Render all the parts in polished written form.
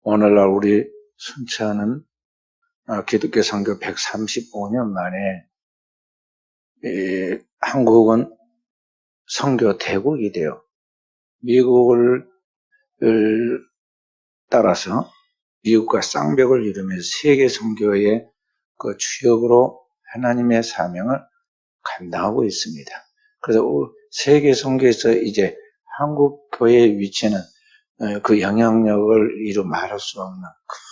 오늘날 우리 순천은 기독교 선교 135년 만에 한국은 선교 대국이 되어 미국을 따라서 미국과 쌍벽을 이루면서 세계 선교의 그 주역으로 하나님의 사명을 감당하고 있습니다. 그래서 세계 선교에서 이제 한국 교회의 위치는 그 영향력을 이루 말할 수 없는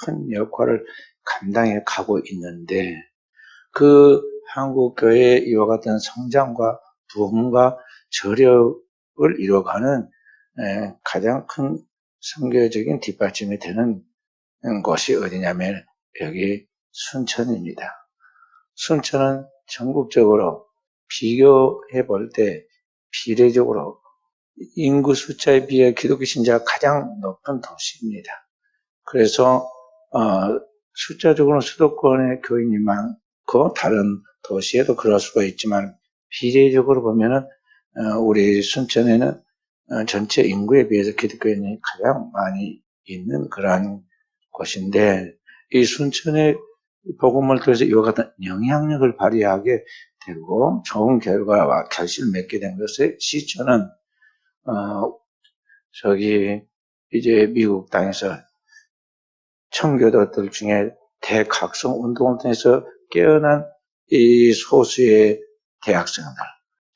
큰 역할을 감당해 가고 있는데, 그 한국 교회의 이와 같은 성장과 부흥과 저력을 이뤄가는 가장 큰 선교적인 뒷받침이 되는 곳이 어디냐면 여기 순천입니다. 순천은 전국적으로 비교해 볼 때 비례적으로 인구 숫자에 비해 기독교 신자가 가장 높은 도시입니다. 그래서 숫자적으로는 수도권의 교인이 많고 다른 도시에도 그럴 수가 있지만 비례적으로 보면은 우리 순천에는 전체 인구에 비해서 기독교인이 가장 많이 있는 그러한 곳인데, 이 순천의 복음을 통해서 이와 같은 영향력을 발휘하게 되고 좋은 결과와 결실을 맺게 된 것의 시초는 저기 이제 미국 땅에서 청교도들 중에 대각성 운동을 통해서 깨어난 이 소수의 대학생들,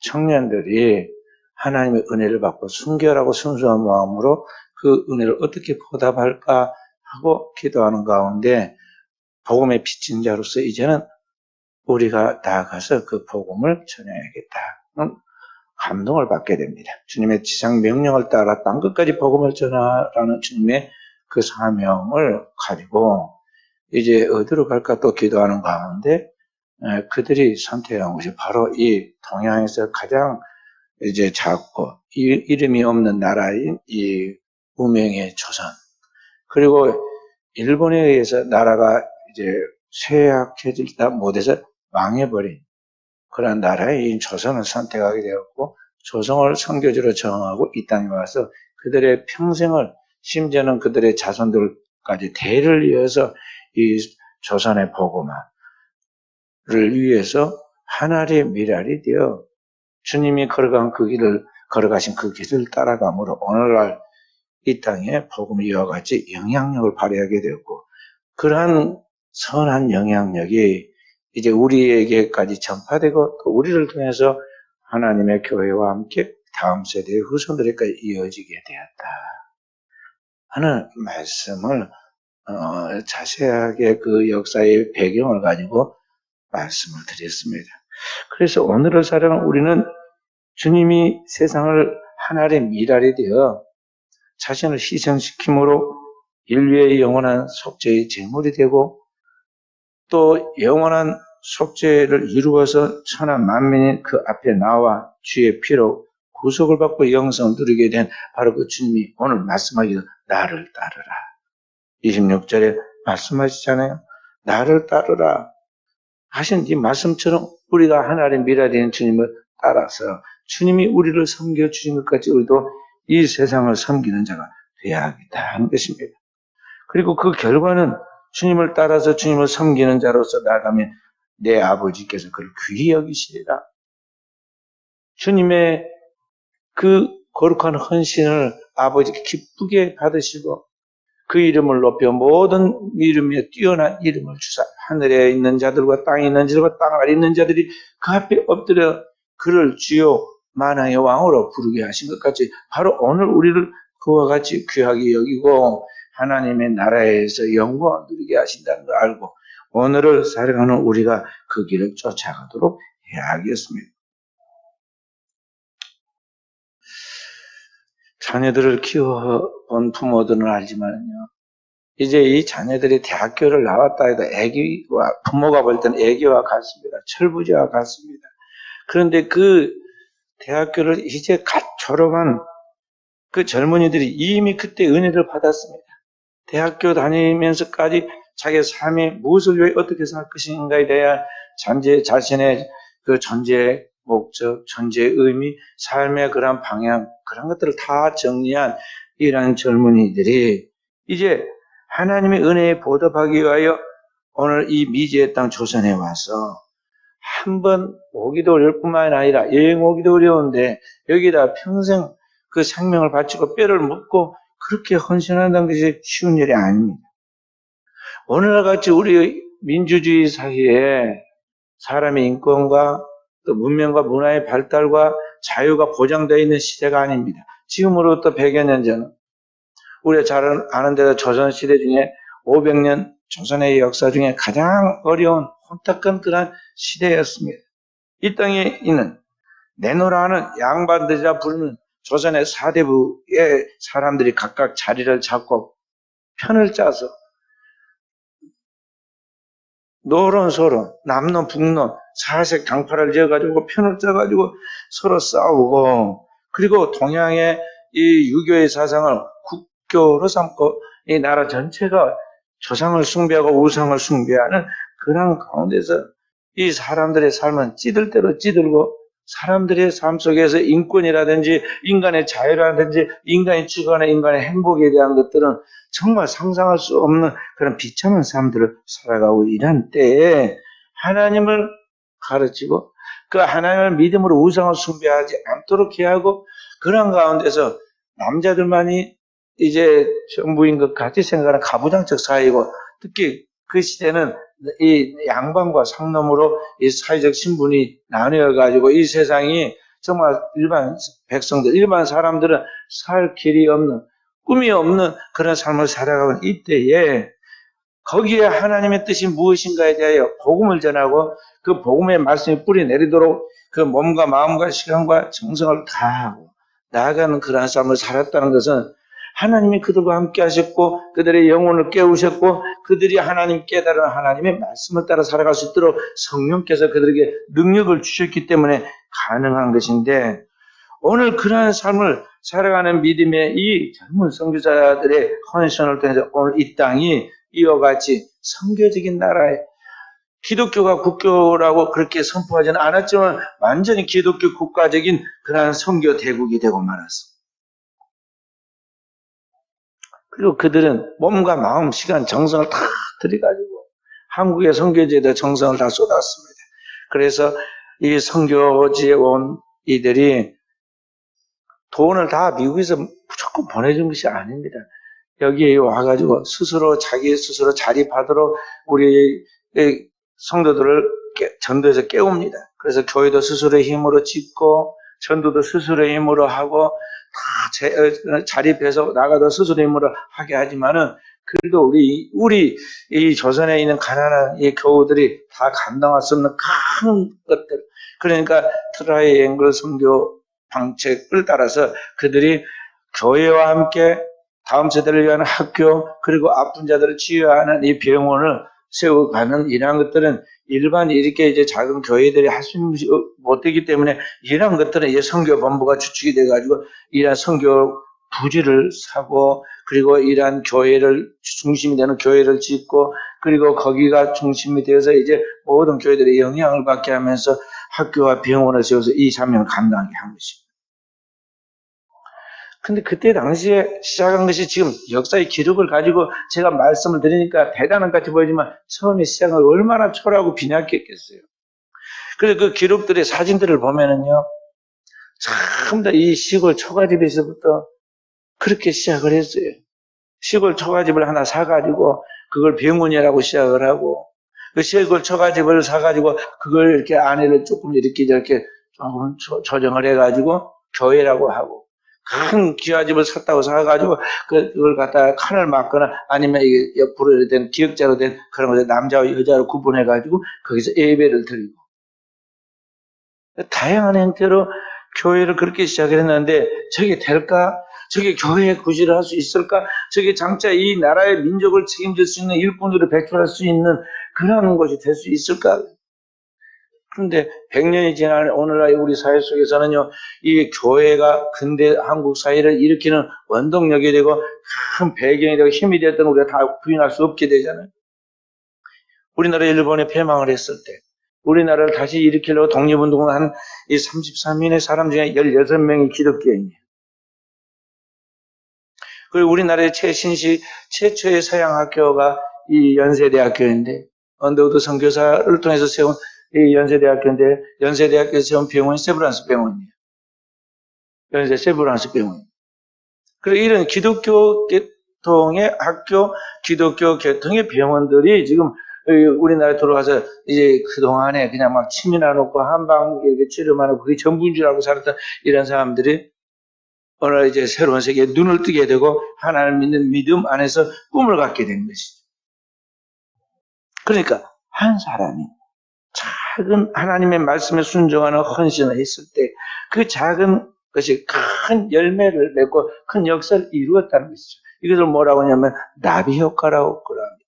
청년들이 하나님의 은혜를 받고 순결하고 순수한 마음으로 그 은혜를 어떻게 보답할까 하고 기도하는 가운데 복음의 빚진 자로서 이제는 우리가 나아가서 그 복음을 전해야겠다는 감동을 받게 됩니다. 주님의 지상 명령을 따라 땅 끝까지 복음을 전하라는 주님의 그 사명을 가지고 이제 어디로 갈까 또 기도하는 가운데 그들이 선택한 것이 바로 이 동양에서 가장 이제 작고 이름이 없는 나라인 이 무명의 조선, 그리고 일본에 의해서 나라가 이제 쇠약해지다 못해서 망해버린 그런 나라인 조선을 선택하게 되었고, 조선을 선교지로 정하고 이 땅에 와서 그들의 평생을, 심지어는 그들의 자손들까지 대를 이어서 이 조선의 복음화를 위해서 하나의 미랄이 되어 주님이 걸어가신 그 길을 따라감으로 오늘날 이 땅에 복음이 이와 같이 영향력을 발휘하게 되었고, 그러한 선한 영향력이 이제 우리에게까지 전파되고 또 우리를 통해서 하나님의 교회와 함께 다음 세대의 후손들에게까지 이어지게 되었다 하는 말씀을 자세하게 그 역사의 배경을 가지고 말씀을 드렸습니다. 그래서 오늘을 살아가는 우리는 주님이 세상을 하나의 미랄이 되어 자신을 희생시킴으로 인류의 영원한 속죄의 제물이 되고 또 영원한 속죄를 이루어서 천하 만민이 그 앞에 나와 주의 피로 구속을 받고 영생을 누리게 된 바로 그 주님이 오늘 말씀하기로 나를 따르라. 26절에 말씀하시잖아요. 나를 따르라 하신 이 말씀처럼 우리가 하나님의 미랄인 주님을 따라서 주님이 우리를 섬겨주신 것 같이 우리도 이 세상을 섬기는 자가 되어야겠다 하는 것입니다. 그리고 그 결과는 주님을 따라서 주님을 섬기는 자로서 나아가면 내 아버지께서 그를 귀히 여기시리라. 주님의 그 거룩한 헌신을 아버지께 기쁘게 받으시고 그 이름을 높여 모든 이름에 뛰어난 이름을 주사 하늘에 있는 자들과 땅에 있는 자들과 땅 아래 있는 자들이 그 앞에 엎드려 그를 주요 만왕의 왕으로 부르게 하신 것 같이 바로 오늘 우리를 그와 같이 귀하게 여기고 하나님의 나라에서 영광을 누리게 하신다는 걸 알고 오늘을 살아가는 우리가 그 길을 쫓아가도록 해야겠습니다. 자녀들을 키워본 부모들은 알지만요, 이제 이 자녀들이 대학교를 나왔다 해도 애기와, 부모가 볼 때는 애기와 같습니다. 철부지와 같습니다. 그런데 그 대학교를 이제 갓 졸업한 그 젊은이들이 이미 그때 은혜를 받았습니다. 대학교 다니면서까지 자기의 삶의 무엇을 위해 어떻게 살 것인가에 대한 자신의 그 존재의 목적, 존재의 의미, 삶의 그런 방향, 그런 것들을 다 정리한 이러한 젊은이들이 이제 하나님의 은혜에 보답하기 위하여 오늘 이 미지의 땅 조선에 와서 한번 오기도 어려울 뿐만 아니라 여행 오기도 어려운데 여기다 평생 그 생명을 바치고 뼈를 묻고 그렇게 헌신한다는 것이 쉬운 일이 아닙니다. 오늘날 같이 우리 민주주의 사회에 사람의 인권과 또 문명과 문화의 발달과 자유가 보장되어 있는 시대가 아닙니다. 지금으로부터 100여 년 전 우리가 잘 아는 대로 조선시대 중에 500년 조선의 역사 중에 가장 어려운 혼탁한 시대였습니다. 이 땅에 있는 내노라는 양반들이라 부르는 조선의 사대부의 사람들이 각각 자리를 잡고 편을 짜서 노론소론, 남론, 북론, 사색 강파를 지어가지고 편을 짜가지고 서로 싸우고 그리고 동양의 이 유교의 사상을 국교로 삼고 이 나라 전체가 조상을 숭배하고 우상을 숭배하는 그런 가운데서 이 사람들의 삶은 찌들 대로 찌들고 사람들의 삶 속에서 인권이라든지 인간의 자유라든지 인간이 추구하는 인간의 행복에 대한 것들은 정말 상상할 수 없는 그런 비참한 삶들을 살아가고 이런 때에 하나님을 가르치고 그 하나님을 믿음으로 우상을 숭배하지 않도록 해야 하고 그런 가운데서 남자들만이 이제 전부인 것 같이 생각하는 가부장적 사회이고 특히 그 시대는 이 양반과 상놈으로 이 사회적 신분이 나뉘어가지고 이 세상이 정말 일반 백성들, 일반 사람들은 살 길이 없는, 꿈이 없는 그런 삶을 살아가는 이때에 거기에 하나님의 뜻이 무엇인가에 대하여 복음을 전하고 그 복음의 말씀이 뿌리 내리도록 그 몸과 마음과 시간과 정성을 다하고 나아가는 그러한 삶을 살았다는 것은 하나님이 그들과 함께 하셨고 그들의 영혼을 깨우셨고 그들이 하나님 깨달은 하나님의 말씀을 따라 살아갈 수 있도록 성령께서 그들에게 능력을 주셨기 때문에 가능한 것인데 오늘 그러한 삶을 살아가는 믿음의 이 젊은 선교사들의 헌신을 통해서 오늘 이 땅이 이와 같이 선교적인 나라에 기독교가 국교라고 그렇게 선포하지는 않았지만 완전히 기독교 국가적인 그러한 선교 대국이 되고 말았습니다. 그리고 그들은 몸과 마음, 시간, 정성을 다 들여가지고 한국의 선교지에다 정성을 다 쏟았습니다. 그래서 이 선교지에 온 이들이 돈을 다 미국에서 무조건 보내준 것이 아닙니다. 여기에 와가지고 자기 스스로 자립하도록 우리 성도들을 전도해서 깨웁니다. 그래서 교회도 스스로의 힘으로 짓고 전도도 스스로의 힘으로 하고 다 자립해서 나가도 스스로의 힘으로 하게 하지만은 그래도 우리 이 조선에 있는 가난한 이 교우들이 다 감당할 수 없는 큰 것들 그러니까 트라이앵글 선교 방책을 따라서 그들이 교회와 함께 다음 세대를 위한 학교 그리고 아픈 자들을 치유하는 이 병원을 세워가는 이러한 것들은 일반 이렇게 이제 작은 교회들이 할 수 있는 것이 못되기 때문에 이러한 것들은 이제 선교본부가 주축이 돼가지고 이러한 선교 부지를 사고 그리고 이러한 교회를 중심이 되는 교회를 짓고 그리고 거기가 중심이 되어서 이제 모든 교회들의 영향을 받게 하면서 학교와 병원을 세워서 이 사명을 감당하게 한 것입니다. 근데 그때 당시에 시작한 것이 지금 역사의 기록을 가지고 제가 말씀을 드리니까 대단한 것 같이 보이지만 처음에 시작은 얼마나 초라하고 빈약했겠어요. 그래서 그 기록들의 사진들을 보면은요, 전부 다 이 시골 초가집에서부터 그렇게 시작을 했어요. 시골 초가집을 하나 사가지고 그걸 병원이라고 시작을 하고 그 시골 초가집을 사가지고 그걸 이렇게 안에를 조금 이렇게 저렇게 조금 조정을 해가지고 교회라고 하고 큰 기와집을 샀다고 사가지고 그걸 갖다가 칸을 막거나 아니면 이게 옆으로 된 기역자로 된 그런 것을 남자와 여자로 구분해가지고 거기서 예배를 드리고 다양한 형태로 교회를 그렇게 시작을 했는데 저게 될까? 저게 교회의 구실을 할 수 있을까? 저게 장차 이 나라의 민족을 책임질 수 있는 일꾼으로 배출할 수 있는 그런 것이 될 수 있을까? 그런데 100년이 지난 오늘날 우리 사회 속에서는요, 이 교회가 근대 한국 사회를 일으키는 원동력이 되고 큰 배경이 되고 힘이 되었던 우리가 다 부인할 수 없게 되잖아요. 우리나라 일본에 패망을 했을 때, 우리나라를 다시 일으키려고 독립운동을 한 이 33인의 사람 중에 16명이 기독교인이에요. 그리고 우리나라의 최초의 서양 학교가 이 연세대학교인데, 언더우드 선교사를 통해서 세운 이 연세대학교인데, 연세대학교에서 세운 병원이 세브란스 병원이에요. 연세 세브란스 병원. 그리고 이런 기독교 계통의 학교, 기독교 계통의 병원들이 지금 우리나라에 들어와서 이제 그동안에 그냥 막 침이나 놓고 한방 이렇게 치료만 하고 그게 전부인 줄 알고 살았던 이런 사람들이 오늘 이제 새로운 세계에 눈을 뜨게 되고 하나님을 믿는 믿음 안에서 꿈을 갖게 된 것이죠. 그러니까 한 사람이 작은 하나님의 말씀에 순종하는 헌신을 했을 때 그 작은 것이 큰 열매를 맺고 큰 역사를 이루었다는 것이죠. 이것을 뭐라고 하냐면 나비 효과라고 그럽니다.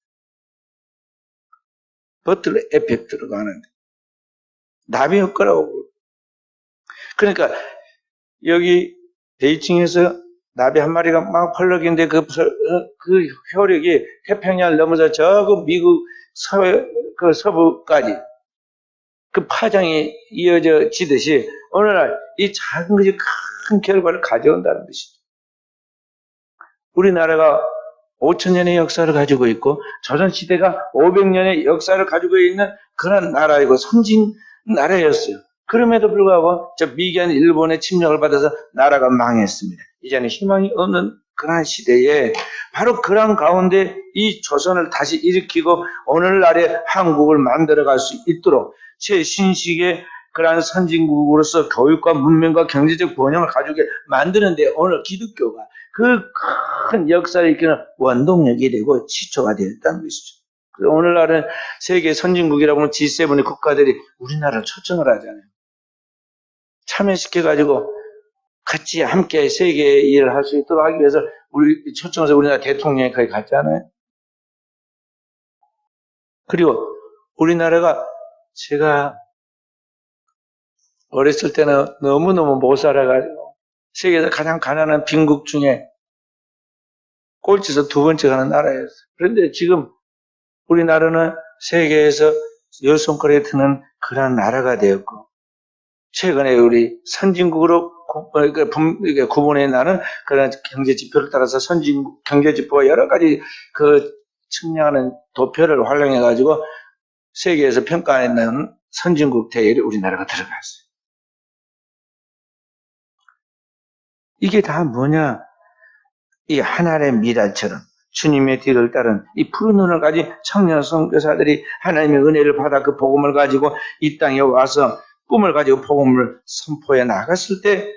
버틀러 에펙트라고 하는데 나비 효과라고. 그러니까 여기 베이징에서 나비 한 마리가 막 펄럭이는데 그 효력이 태평양을 넘어서 저 미국 서부까지 그 파장이 이어져 지듯이 오늘날 이 작은 것이 큰 결과를 가져온다는 것이죠. 우리나라가 5,000년의 역사를 가지고 있고 조선시대가 500년의 역사를 가지고 있는 그런 나라이고 선진 나라였어요. 그럼에도 불구하고 저 미개한 일본의 침략을 받아서 나라가 망했습니다. 이제는 희망이 없는 그런 시대에 바로 그런 가운데 이 조선을 다시 일으키고 오늘날의 한국을 만들어갈 수 있도록 최신식의 그러한 선진국으로서 교육과 문명과 경제적 번영을 가지고 만드는데 오늘 기독교가 그 큰 역사를 일으키는 원동력이 되고 지초가 되었다는 것이죠. 그래서 오늘날은 세계 선진국이라고 하면 G7의 국가들이 우리나라를 초청을 하잖아요. 참여시켜가지고 같이 함께 세계의 일을 할 수 있도록 하기 위해서 초청해서 우리나라 대통령이 거기 갔잖아요. 그리고 우리나라가 제가 어렸을 때는 너무너무 못 살아가지고 세계에서 가장 가난한 빈국 중에 꼴찌에서 두 번째 가는 나라였어요. 그런데 지금 우리나라는 세계에서 열 손가락에 드는 그런 나라가 되었고 최근에 우리 선진국으로 구분해 나는 그런 경제 지표를 따라서 선진국 경제 지표와 여러 가지 그 측량하는 도표를 활용해 가지고 세계에서 평가하는 선진국 대열에 우리나라가 들어갔어요. 이게 다 뭐냐? 이 하나의 미랄처럼 주님의 뒤를 따른 이 푸른 눈을 가진 청년 선교사들이 하나님의 은혜를 받아 그 복음을 가지고 이 땅에 와서 꿈을 가지고 복음을 선포해 나갔을 때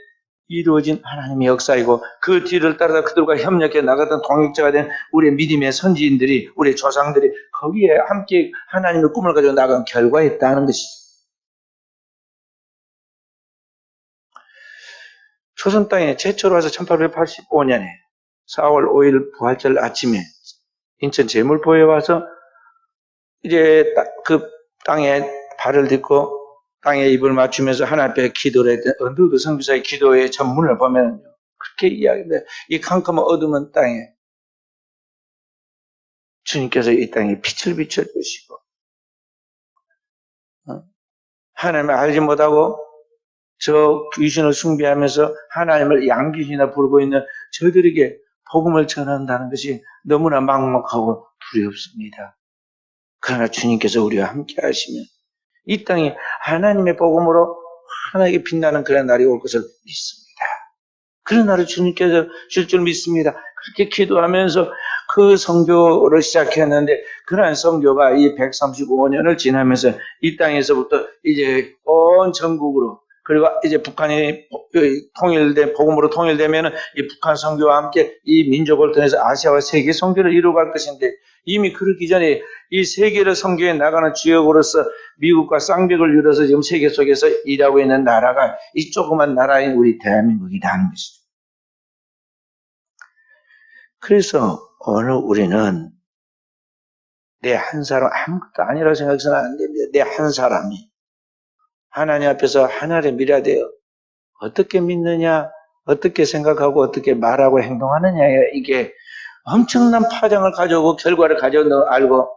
이루어진 하나님의 역사이고 그 뒤를 따라 그들과 협력해 나가던 동역자가 된 우리의 믿음의 선지인들이 우리의 조상들이 거기에 함께 하나님의 꿈을 가지고 나간 결과였다는 것이죠. 조선 땅에 최초로 와서 1885년에 4월 5일 부활절 아침에 인천 제물포에 와서 이제 그 땅에 발을 딛고 땅에 입을 맞추면서 하나님 앞에 기도를 했던 언더우드 선교사의 기도의 전문을 보면 그렇게 이야기합니다. 이 캄캄한 어두운 땅에 주님께서 이 땅에 빛을 비춰주시고 하나님을 알지 못하고 저 귀신을 숭배하면서 하나님을 양귀신이나 부르고 있는 저들에게 복음을 전한다는 것이 너무나 막막하고 두렵습니다. 그러나 주님께서 우리와 함께 하시면 이 땅이 하나님의 복음으로 환하게 빛나는 그런 날이 올 것을 믿습니다. 그런 날을 주님께서 줄 줄 믿습니다. 그렇게 기도하면서 그 선교를 시작했는데 그러한 선교가 이 135년을 지나면서 이 땅에서부터 이제 온 전국으로 그리고 이제 북한이 복음으로 통일되면은 이 북한 선교와 함께 이 민족을 통해서 아시아와 세계 선교를 이루어갈 것인데 이미 그러기 전에 이 세계를 선교해 나가는 지역으로서 미국과 쌍벽을 이뤄서 지금 세계 속에서 일하고 있는 나라가 이 조그만 나라인 우리 대한민국이라는 것이죠. 그래서 오늘 우리는 내 한 사람 아무것도 아니라고 생각해서는 안 됩니다. 내 한 사람이 하나님 앞에서 하나를 믿어야 돼요. 어떻게 믿느냐, 어떻게 생각하고 어떻게 말하고 행동하느냐 이게 엄청난 파장을 가져오고 결과를 가져오는 알고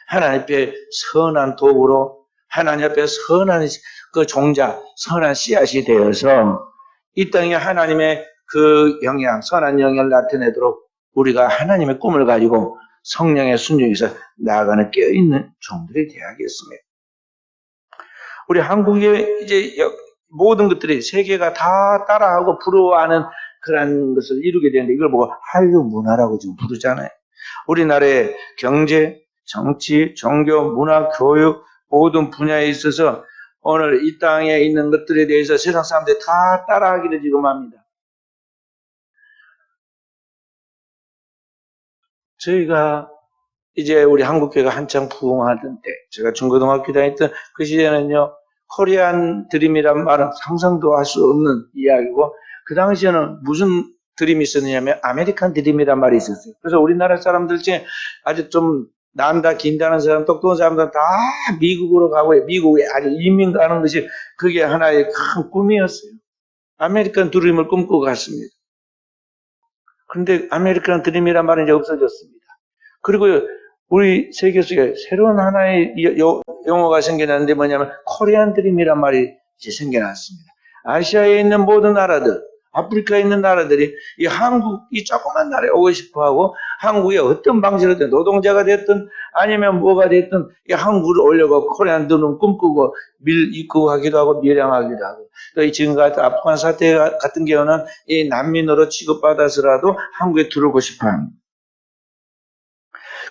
하나님 앞에 선한 도구로 하나님 앞에 선한 그 종자, 선한 씨앗이 되어서 이 땅에 하나님의 그 영향, 선한 영향을 나타내도록 우리가 하나님의 꿈을 가지고 성령의 순종에서 나아가는 깨어있는 종들이 되어야겠습니다. 우리 한국의 이제 모든 것들이 세계가 다 따라하고 부러워하는 그런 것을 이루게 되는데 이걸 보고 한류 문화라고 지금 부르잖아요. 우리나라의 경제, 정치, 종교, 문화, 교육 모든 분야에 있어서 오늘 이 땅에 있는 것들에 대해서 세상 사람들이 다 따라하기를 지금 합니다. 저희가 이제 우리 한국교회가 한창 부흥하던 때, 제가 중고등학교 다녔던 그 시대는요, 코리안 드림이란 말은 상상도 할 수 없는 이야기고, 그 당시에는 무슨 드림이 있었냐면 아메리칸 드림이란 말이 있었어요. 그래서 우리나라 사람들 중에 아주 좀 난다 긴다는 사람, 똑똑한 사람들은 다 미국으로 가고 미국에 아주 이민 가는 것이 그게 하나의 큰 꿈이었어요. 아메리칸 드림을 꿈꾸고 갔습니다. 그런데 아메리칸 드림이란 말은 이제 없어졌습니다. 그리고 우리 세계 속에 새로운 하나의 용어가 생겨났는데 뭐냐면 코리안 드림이란 말이 이제 생겨났습니다. 아시아에 있는 모든 나라들, 아프리카에 있는 나라들이 이 한국, 이 조그만 나라에 오고 싶어 하고 한국에 어떤 방식으로든 노동자가 됐든 아니면 뭐가 됐든 이 한국을 올려고 코리안 드림 꿈꾸고 입국하기도 하고 밀양하기도 하고 또 이 지금 같은 아프간 사태 같은 경우는 이 난민으로 취급받아서라도 한국에 들어오고 싶어 합니다.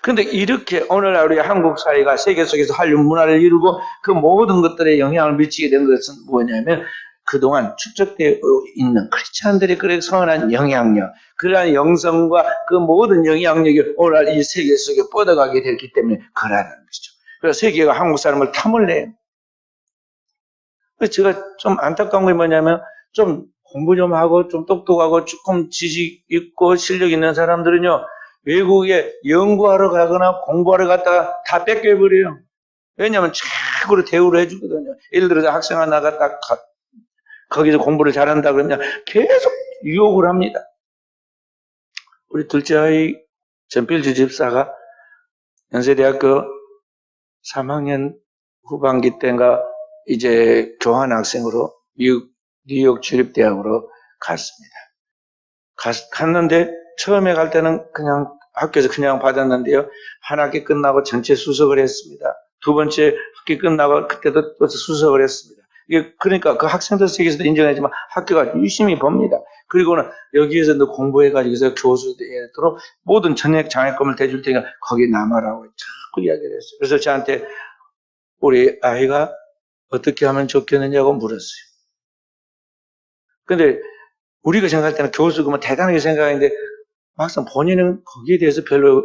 그런데 이렇게 오늘날 우리 한국 사회가 세계 속에서 한류 문화를 이루고 그 모든 것들에 영향을 미치게 된 것은 뭐냐면 그동안 축적되어 있는 크리스찬들이 그렇게 선언한 영향력, 그러한 영성과 그 모든 영향력이 오늘날 이 세계 속에 뻗어가게 됐기 때문에 그러라는 것이죠. 그래서 세계가 한국 사람을 탐을 내요. 그래서 제가 좀 안타까운 게 뭐냐면 좀 공부 좀 하고 좀 똑똑하고 조금 지식 있고 실력 있는 사람들은요. 외국에 연구하러 가거나 공부하러 갔다가 다 뺏겨버려요. 왜냐하면 최고로 대우를 해주거든요. 예를 들어서 학생 하나가 딱 거기서 공부를 잘한다 그러면 계속 유혹을 합니다. 우리 둘째 아이 전필주 집사가 연세대학교 3학년 후반기 때인가 이제 교환학생으로 미국 뉴욕 주립대학으로 갔습니다. 갔는데 처음에 갈 때는 그냥 학교에서 그냥 받았는데요. 한 학기 끝나고 전체 수석을 했습니다. 두 번째 학기 끝나고 그때도 또 수석을 했습니다. 이게 그러니까 그 학생들 세계에서도 인정하지만 학교가 유심히 봅니다. 그리고는 여기에서도 공부해가지고 교수되도록 모든 전액 장학금을 대줄 테니까 거기 남아라고 자꾸 이야기를 했어요. 그래서 저한테 우리 아이가 어떻게 하면 좋겠느냐고 물었어요. 근데 우리가 생각할 때는 교수 그러면 대단하게 생각하는데 막상 본인은 거기에 대해서 별로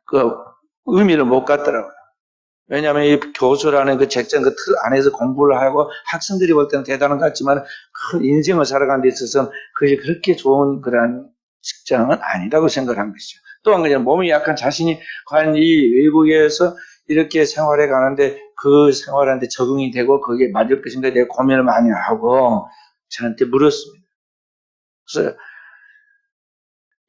그 의미를 못 갖더라고요. 왜냐하면 이 교수라는 그 책정 그 틀 안에서 공부를 하고 학생들이 볼 때는 대단한 것 같지만 큰 인생을 살아가는 데 있어서는 그게 그렇게 좋은 그런 직장은 아니라고 생각한 것이죠. 또 한 가지는 몸이 약한 자신이 과연 이 외국에서 이렇게 생활해 가는데 그 생활하는데 적응이 되고 거기에 맞을 것인가에 대해 고민을 많이 하고 저한테 물었습니다. 그래서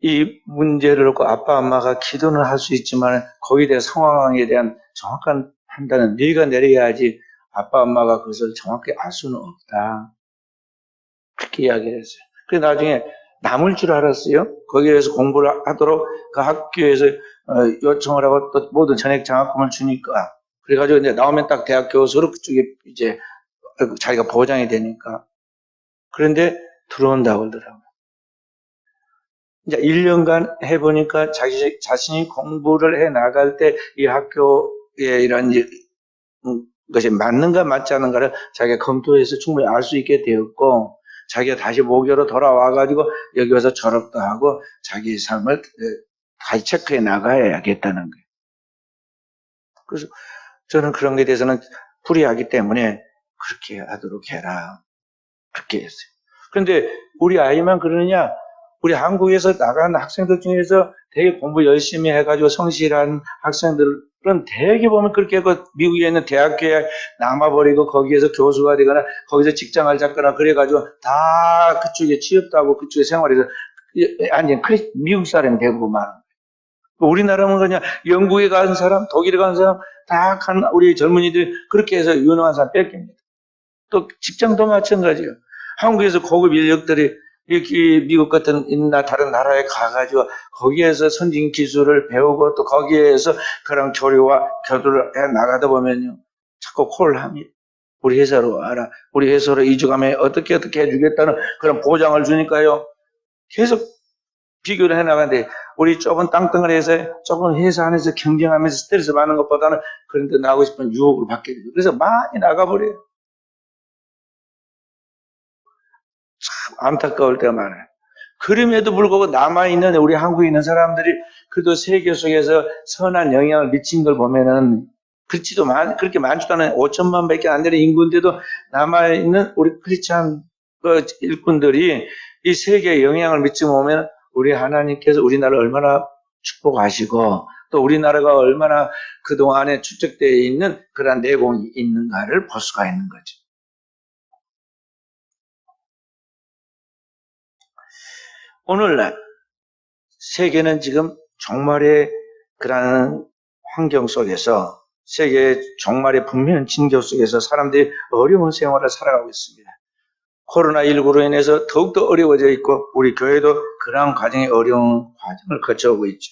이 문제를 놓고 아빠, 엄마가 기도는 할 수 있지만 거기에 대한 상황에 대한 정확한 판단은 네가 내려야지 아빠, 엄마가 그것을 정확히 알 수는 없다. 그렇게 이야기를 했어요. 그래서 나중에 남을 줄 알았어요. 거기에서 공부를 하도록 그 학교에서 요청을 하고 또 모든 전액 장학금을 주니까. 그래가지고 이제 나오면 딱 대학 교수로 그쪽에 이제 자기가 보장이 되니까. 그런데 들어온다고 그러더라고요. 이제 1년간 해보니까 자신이 공부를 해 나갈 때 이 학교에 이런 것이 맞는가 맞지 않는가를 자기가 검토해서 충분히 알 수 있게 되었고, 자기가 다시 모교로 돌아와가지고 여기 와서 졸업도 하고 자기 삶을 다시 체크해 나가야겠다는 거예요. 그래서 저는 그런 것에 대해서는 불이하기 때문에 그렇게 하도록 해라. 그렇게 했어요. 그런데 우리 아이만 그러느냐? 우리 한국에서 나가는 학생들 중에서 되게 공부 열심히 해가지고 성실한 학생들은 되게 보면 그렇게 그 미국에 있는 대학교에 남아버리고 거기에서 교수가 되거나 거기서 직장을 잡거나 그래가지고 다 그쪽에 취업도 하고 그쪽에 생활해서 아니 미국 사람이 대부분 많은 거예요. 우리나라는 그냥 영국에 가는 사람, 독일에 가는 사람 다 우리 젊은이들이 그렇게 해서 유능한 사람 뺏깁니다. 또 직장도 마찬가지예요. 한국에서 고급 인력들이 이렇게 미국 같은 다른 나라에 가가지고 거기에서 선진 기술을 배우고 또 거기에서 그런 교류와 교류를 해 나가다 보면요. 자꾸 콜을 합니다. 우리 회사로 와라. 우리 회사로 이주가면 어떻게 해주겠다는 그런 보장을 주니까요. 계속 비교를 해나가는데 우리 좁은 땅덩어리에서 조금 회사 안에서 경쟁하면서 스트레스 받는 것보다는 그런 데 나가고 싶은 유혹을 받게 되죠. 그래서 많이 나가버려요. 참 안타까울 때가 많아요. 그럼에도 불구하고 남아있는 우리 한국에 있는 사람들이 그래도 세계 속에서 선한 영향을 미친 걸 보면은 그렇게 많지도 않은 5천만 밖에 안 되는 인구인데도 남아있는 우리 크리스찬 일꾼들이 이 세계에 영향을 미치고 보면 우리 하나님께서 우리나라를 얼마나 축복하시고 또 우리나라가 얼마나 그동안에 축적되어 있는 그런 내공이 있는가를 볼 수가 있는 거죠. 오늘날 세계는 지금 종말의 그러한 환경 속에서 세계의 종말의 분명한 징조 속에서 사람들이 어려운 생활을 살아가고 있습니다. 코로나19로 인해서 더욱더 어려워져 있고 우리 교회도 그러한 과정의 어려운 과정을 거쳐오고 있죠.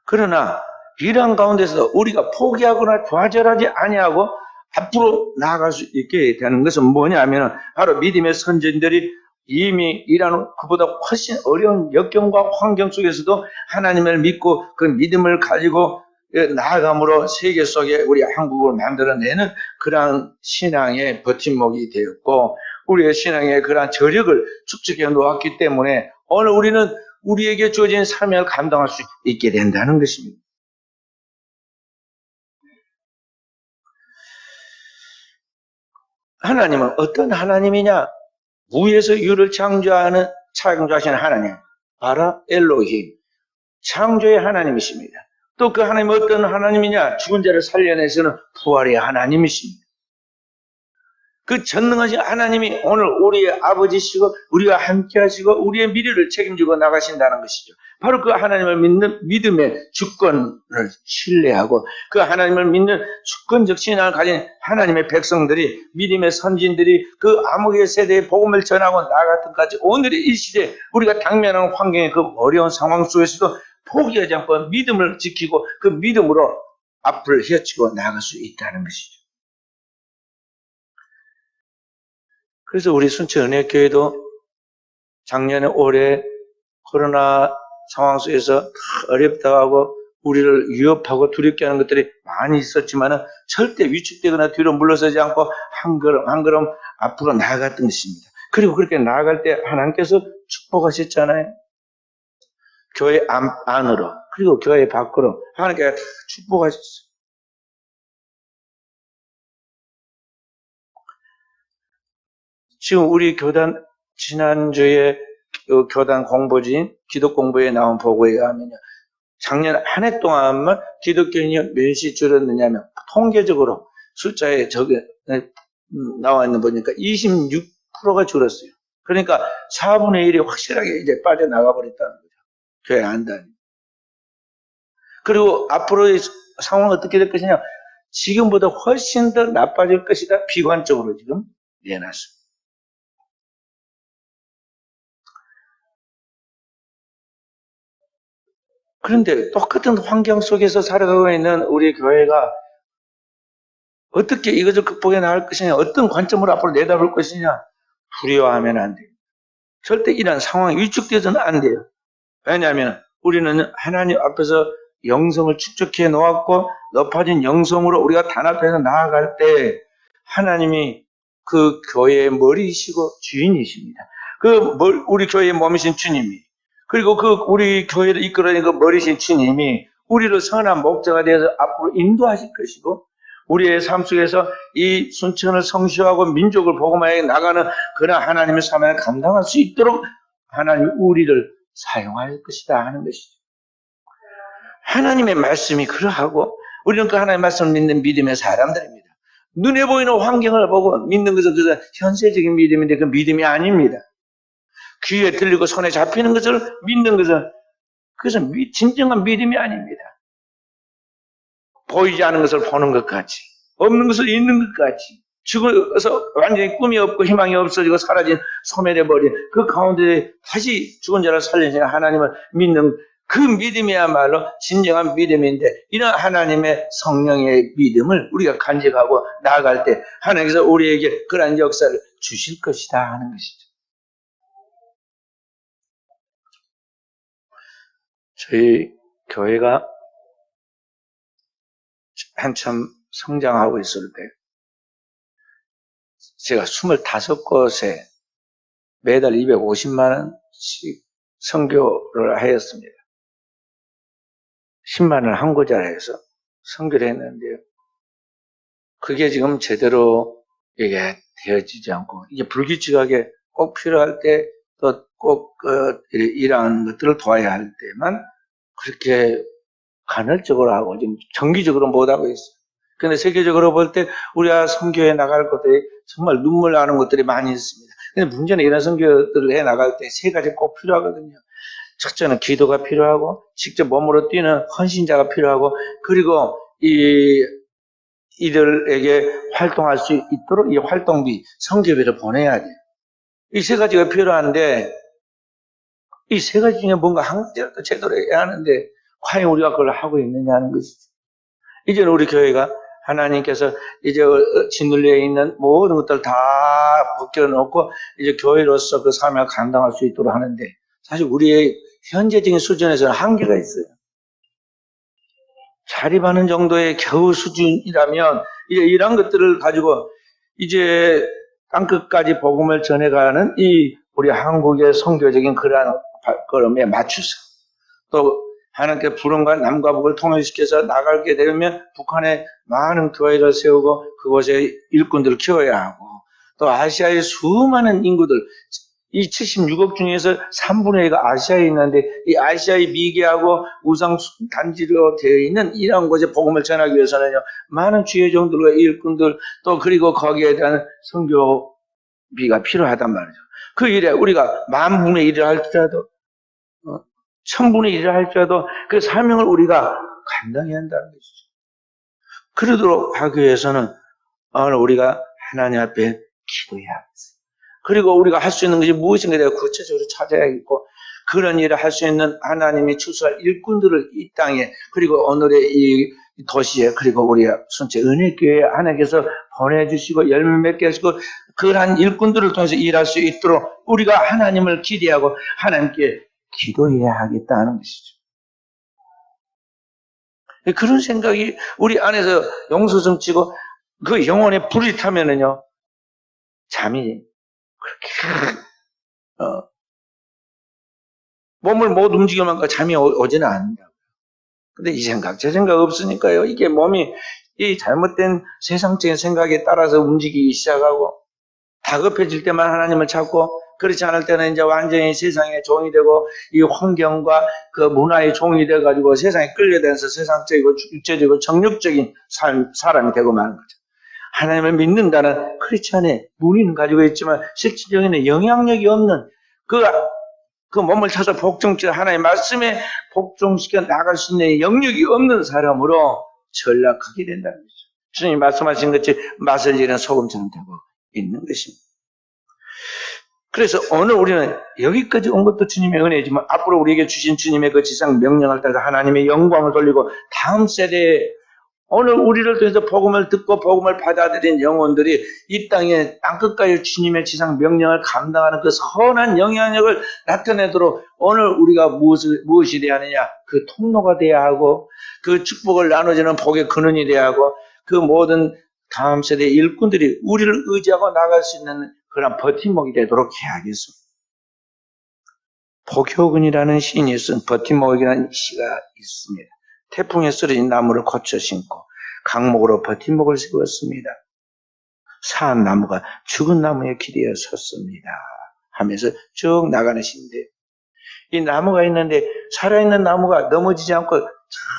그러나 이러한 가운데서 우리가 포기하거나 좌절하지 아니하고 앞으로 나아갈 수 있게 되는 것은 뭐냐면 바로 믿음의 선진들이 이미 이런 그보다 훨씬 어려운 역경과 환경 속에서도 하나님을 믿고 그 믿음을 가지고 나아감으로 세계 속에 우리 한국을 만들어내는 그러한 신앙의 버팀목이 되었고 우리의 신앙의 그러한 저력을 축적해 놓았기 때문에 오늘 우리는 우리에게 주어진 사명을 감당할 수 있게 된다는 것입니다. 하나님은 어떤 하나님이냐? 무에서 유를 창조하시는 하나님, 바라 엘로힘, 창조의 하나님이십니다. 또 그 하나님은 어떤 하나님이냐? 죽은 자를 살려내시는 부활의 하나님이십니다. 그 전능하신 하나님이 오늘 우리의 아버지시고 우리와 함께 하시고 우리의 미래를 책임지고 나가신다는 것이죠. 바로 그 하나님을 믿는 믿음의 주권을 신뢰하고 그 하나님을 믿는 주권적 신앙을 가진 하나님의 백성들이 믿음의 선진들이 그 암흑의 세대에 복음을 전하고 나아갔던까지 오늘의 이 시대에 우리가 당면한 환경의 그 어려운 상황 속에서도 포기하지 않고 믿음을 지키고 그 믿음으로 앞을 헤치고 나아갈 수 있다는 것이죠. 그래서 우리 순천은혜교회도 작년에 올해 코로나 상황 속에서 어렵다고 하고 우리를 위협하고 두렵게 하는 것들이 많이 있었지만 절대 위축되거나 뒤로 물러서지 않고 한 걸음 한 걸음 앞으로 나아갔던 것입니다. 그리고 그렇게 나아갈 때 하나님께서 축복하셨잖아요. 교회 안으로 그리고 교회 밖으로 하나님께서 축복하셨어요. 지금 우리 교단 지난주에 교단 공보진 기독 공부에 나온 보고에 의하면 작년 한 해 동안만 기독교인이 몇이 줄었느냐면 통계적으로 숫자에 저게 나와 있는 보니까 26%가 줄었어요. 그러니까 4분의 1이 확실하게 이제 빠져나가 버렸다는 거죠. 교회 안 다니. 그리고 앞으로의 상황은 어떻게 될 것이냐? 지금보다 훨씬 더 나빠질 것이다. 비관적으로 지금 내놨습니다. 그런데 똑같은 환경 속에서 살아가고 있는 우리 교회가 어떻게 이것을 극복해 나갈 것이냐, 어떤 관점으로 앞으로 내다볼 것이냐, 두려워하면 안 돼요. 절대 이런 상황이 위축되어서는 안 돼요. 왜냐하면 우리는 하나님 앞에서 영성을 축적해 놓았고 높아진 영성으로 우리가 단합해서 나아갈 때 하나님이 그 교회의 머리이시고 주인이십니다. 우리 교회의 몸이신 주님이 그리고 우리 교회를 이끌어낸 그 머리신 주님이 우리를 선한 목자가 되어서 앞으로 인도하실 것이고 우리의 삶 속에서 이 순천을 성취하고 민족을 복음하여 나가는 그런 하나님의 사명을 감당할 수 있도록 하나님이 우리를 사용할 것이다 하는 것이죠. 하나님의 말씀이 그러하고 우리는 그 하나님의 말씀을 믿는 믿음의 사람들입니다. 눈에 보이는 환경을 보고 믿는 것은 그저 현세적인 믿음인데 그 믿음이 아닙니다. 귀에 들리고 손에 잡히는 것을 믿는 것은 그것은 진정한 믿음이 아닙니다. 보이지 않은 것을 보는 것 같이 없는 것을 있는 것 같이 죽어서 완전히 꿈이 없고 희망이 없어지고 사라진 소멸해버린 그 가운데 다시 죽은 자를 살리시는 하나님을 믿는 그 믿음이야말로 진정한 믿음인데, 이런 하나님의 성령의 믿음을 우리가 간직하고 나아갈 때 하나님께서 우리에게 그러한 역사를 주실 것이다 하는 것이죠. 저희 교회가 한참 성장하고 있을 때 제가 25곳에 매달 250만 원씩 선교를 하였습니다. 10만 원 한 구자에서 선교를 했는데요. 그게 지금 제대로 이게 되어지지 않고, 이게 불규칙하게 꼭 필요할 때 또 꼭 이러한 것들을 도와야 할 때만 그렇게 간헐적으로 하고 지금 정기적으로 못하고 있어요. 근데 세계적으로 볼 때 우리가 선교해 나갈 것들이 정말 눈물 나는 것들이 많이 있습니다. 근데 문제는 이런 선교들을 해 나갈 때 세 가지 꼭 필요하거든요. 첫째는 기도가 필요하고, 직접 몸으로 뛰는 헌신자가 필요하고, 그리고 이들에게 활동할 수 있도록 이 활동비, 선교비를 보내야 돼요. 이 세 가지가 필요한데, 이 세 가지 중에 뭔가 한 가지라도 제대로 해야 하는데, 과연 우리가 그걸 하고 있느냐는 것이죠. 이제는 우리 교회가 하나님께서 이제 짓눌려 있는 모든 것들 다 벗겨놓고 이제 교회로서 그 사명을 감당할 수 있도록 하는데, 사실 우리의 현재적인 수준에서는 한계가 있어요. 자립하는 정도의 겨우 수준이라면 이제 이런 것들을 가지고 이제 땅끝까지 복음을 전해가는 이 우리 한국의 선교적인 그러한 걸음에 맞춰서, 또 하나님께 부름과 남과 북을 통일시켜서 나가게 되면 북한에 많은 교회를 세우고 그곳에 일꾼들을 키워야 하고, 또 아시아의 수많은 인구들, 이 76억 중에서 3분의 1가 아시아에 있는데 이 아시아의 미개하고 우상 단지로 되어 있는 이런 곳에 복음을 전하기 위해서는요, 많은 주의 종들과 일꾼들, 또 그리고 거기에 대한 선교비가 필요하단 말이죠. 그 일에 우리가 10,000분의 1을 할지라도 1000분의 1을 할지라도 그 사명을 우리가 감당해야 한다는 것이죠. 그러도록 하기 위해서는 오늘 우리가 하나님 앞에 기도해야 하겠어요. 그리고 우리가 할 수 있는 것이 무엇인가에 대해 구체적으로 찾아야겠고, 그런 일을 할 수 있는 하나님이 추수할 일꾼들을 이 땅에, 그리고 오늘의 이 도시에, 그리고 우리 순체 은혜교회에 하나님께서 보내주시고 열매 맺게 하시고 그러한 일꾼들을 통해서 일할 수 있도록 우리가 하나님을 기대하고 하나님께 기도해야 하겠다는 것이죠. 그런 생각이 우리 안에서 용수섬 치고 그 영혼에 불이 타면은요, 잠이 그렇게 몸을 못 움직여만 잠이 오지는 않는다. 근데 이 생각 저 생각 없으니까요, 이게 몸이 이 잘못된 세상적인 생각에 따라서 움직이기 시작하고, 다급해질 때만 하나님을 찾고, 그렇지 않을 때는 이제 완전히 세상의 종이 되고 이 환경과 그 문화의 종이 돼가지고 세상에 끌려다니면서 세상적이고 육체적이고 정욕적인 사람이 되고 마는 거죠. 하나님을 믿는다는 크리스찬의 문의는 가지고 있지만 실질적인 영향력이 없는 그 몸을 찾아 복종시켜 하나님의 말씀에 복종시켜 나갈 수 있는 영역이 없는 사람으로 전락하게 된다는 거죠. 주님이 말씀하신 것이 맛을 잃은 소금처럼 되고 있는 것입니다. 그래서 오늘 우리는 여기까지 온 것도 주님의 은혜지만, 앞으로 우리에게 주신 주님의 그 지상 명령을 따라서 하나님의 영광을 돌리고 다음 세대에 오늘 우리를 통해서 복음을 듣고 복음을 받아들인 영혼들이 이 땅에 땅끝까지 주님의 지상 명령을 감당하는 그 선한 영향력을 나타내도록 오늘 우리가 무엇이 되어야 하느냐, 그 통로가 되어야 하고, 그 축복을 나눠주는 복의 근원이 되어야 하고, 그 모든 다음 세대 일꾼들이 우리를 의지하고 나갈 수 있는 그런 버팀목이 되도록 해야겠습니다. 복효근이라는 시인이 쓴 버팀목이라는 시가 있습니다. 태풍에 쓰러진 나무를 고쳐 심고 강목으로 버팀목을 세웠습니다. 사한 나무가 죽은 나무에 기대어 섰습니다 하면서 쭉 나가는 시인데, 이 나무가 있는데 살아있는 나무가 넘어지지 않고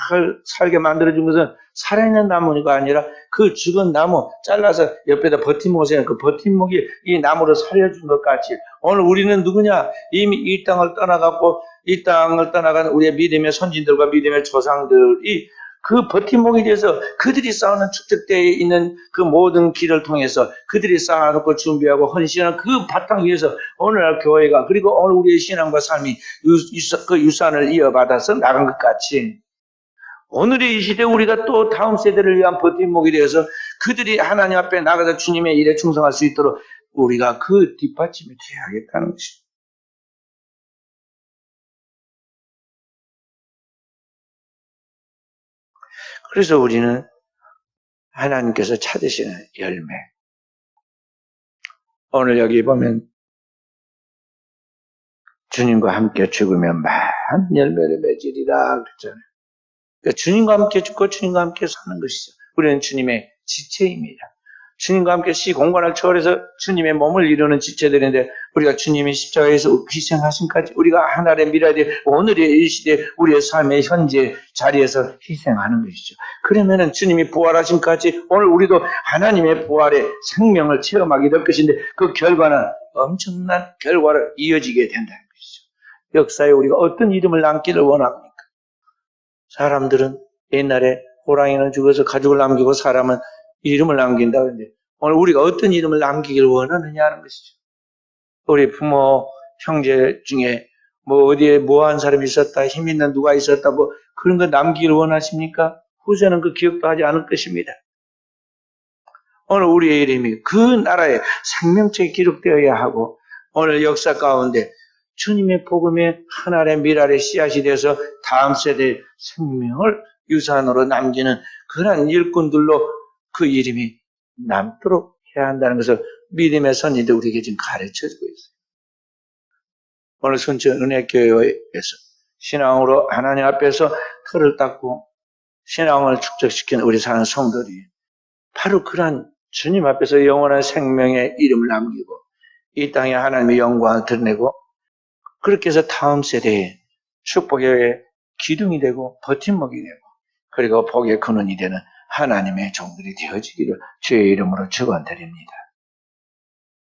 잘 살게 만들어준 것은 살아있는 나무가 아니라 그 죽은 나무 잘라서 옆에다 버팀목을 그 버팀목이 이 나무를 살려준 것 같이, 오늘 우리는 누구냐? 이미 이 땅을 떠나갔고 이 땅을 떠나간 우리의 믿음의 선진들과 믿음의 조상들이 그 버팀목이 돼서 그들이 쌓아놓은 축적되어 있는 그 모든 길을 통해서 그들이 쌓아놓고 준비하고 헌신한 그 바탕 위에서 오늘날 교회가 그리고 오늘 우리의 신앙과 삶이 그 유산을 이어받아서 나간 것 같이 오늘의 이 시대 우리가 또 다음 세대를 위한 버팀목이 되어서 그들이 하나님 앞에 나가서 주님의 일에 충성할 수 있도록 우리가 그 뒷받침이 되어야겠다는 것입니다. 그래서 우리는 하나님께서 찾으시는 열매. 오늘 여기 보면 주님과 함께 죽으면 많은 열매를 맺으리라 그랬잖아요. 그러니까 주님과 함께 죽고 주님과 함께 사는 것이죠. 우리는 주님의 지체입니다. 주님과 함께 시공간을 초월해서 주님의 몸을 이루는 지체들인데 우리가 주님이 십자가에서 희생하신까지 우리가 하나의 미래에 오늘의 이 시대 우리의 삶의 현재 자리에서 희생하는 것이죠. 그러면은 주님이 부활하신까지 오늘 우리도 하나님의 부활의 생명을 체험하게 될 것인데 그 결과는 엄청난 결과를 이어지게 된다는 것이죠. 역사에 우리가 어떤 이름을 남기를 원합니까? 사람들은 옛날에 호랑이는 죽어서 가죽을 남기고 사람은 이름을 남긴다 그러는데 오늘 우리가 어떤 이름을 남기길 원하느냐는 것이죠. 우리 부모, 형제 중에 뭐 어디에 뭐한 사람이 있었다, 힘 있는 누가 있었다, 뭐 그런 거 남기길 원하십니까? 후세는 그 기억도 하지 않을 것입니다. 오늘 우리의 이름이 그 나라에 생명책에 기록되어야 하고 오늘 역사 가운데 주님의 복음의 하나의 미랄의 씨앗이 되어서 다음 세대의 생명을 유산으로 남기는 그런 일꾼들로 그 이름이 남도록 해야 한다는 것을 믿음의 선지들 우리에게 지금 가르쳐주고 있어요. 오늘 순천 은혜교회에서 신앙으로 하나님 앞에서 틀을 닦고 신앙을 축적시킨 우리 사는 성도들이 바로 그러한 주님 앞에서 영원한 생명의 이름을 남기고 이 땅에 하나님의 영광을 드러내고 그렇게 해서 다음 세대에 축복의 기둥이 되고 버팀목이 되고 그리고 복의 근원이 되는 하나님의 종들이 되어지기를 주의 이름으로 축원드립니다.